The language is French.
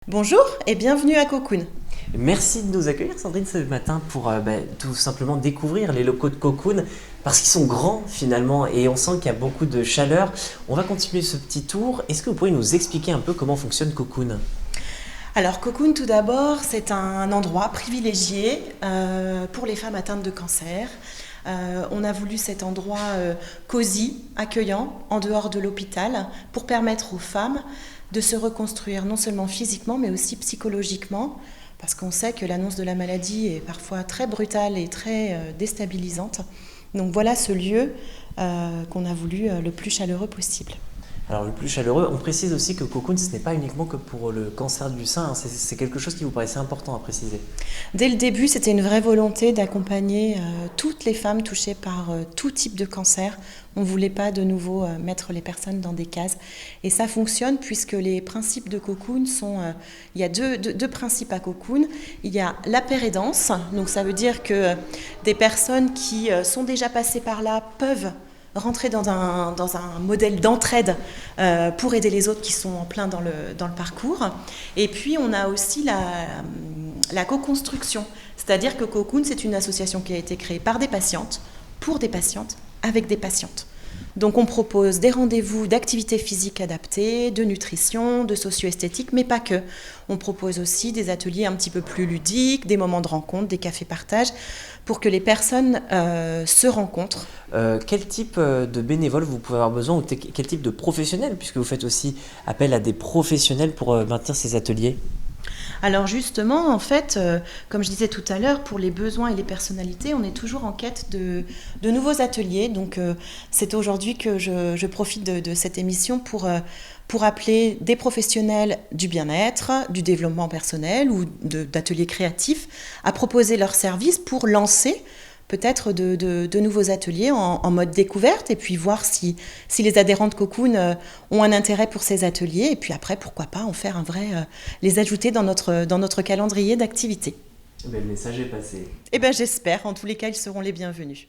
Bonjour et bienvenue à Cocoon. Merci de nous accueillir Sandrine ce matin pour tout simplement découvrir les locaux de Cocoon parce qu'ils sont grands finalement et on sent qu'il y a beaucoup de chaleur. On va continuer ce petit tour. Est-ce que vous pourriez nous expliquer un peu comment fonctionne Cocoon? Alors Cocoon tout d'abord, c'est un endroit privilégié pour les femmes atteintes de cancer. On a voulu cet endroit cosy, accueillant, en dehors de l'hôpital, pour permettre aux femmes de se reconstruire non seulement physiquement mais aussi psychologiquement, parce qu'on sait que l'annonce de la maladie est parfois très brutale et très déstabilisante. Donc voilà ce lieu qu'on a voulu le plus chaleureux possible. Alors le plus chaleureux, on précise aussi que Cocoon ce n'est pas uniquement que pour le cancer du sein, hein. C'est quelque chose qui vous paraissait important à préciser. Dès le début, c'était une vraie volonté d'accompagner toutes les femmes touchées par tout type de cancer. On ne voulait pas de nouveau mettre les personnes dans des cases. Et ça fonctionne puisque les principes de Cocoon sont... il y a deux principes à Cocoon. Il y a la pérédance, donc ça veut dire que des personnes qui sont déjà passées par là peuvent rentrer dans un modèle d'entraide pour aider les autres qui sont en plein dans le parcours. Et puis on a aussi la co-construction, c'est-à-dire que Cocoon, c'est une association qui a été créée par des patientes, pour des patientes, avec des patientes. Donc on propose des rendez-vous d'activité physique adaptée, de nutrition, de socio-esthétique, mais pas que. On propose aussi des ateliers un petit peu plus ludiques, des moments de rencontre, des cafés partage, pour que les personnes se rencontrent. Quel type de bénévoles vous pouvez avoir besoin ou quel type de professionnels, puisque vous faites aussi appel à des professionnels pour maintenir ces ateliers? Alors justement, en fait, comme je disais tout à l'heure, pour les besoins et les personnalités, on est toujours en quête de nouveaux ateliers. Donc c'est aujourd'hui que je profite de cette émission pour appeler des professionnels du bien-être, du développement personnel ou d'ateliers créatifs à proposer leurs services pour lancer peut-être de nouveaux ateliers en mode découverte et puis voir si les adhérents de Cocoon ont un intérêt pour ces ateliers et puis après, pourquoi pas en faire un vrai, les ajouter dans notre calendrier d'activités. Le message est passé. Eh bien j'espère, en tous les cas, ils seront les bienvenus.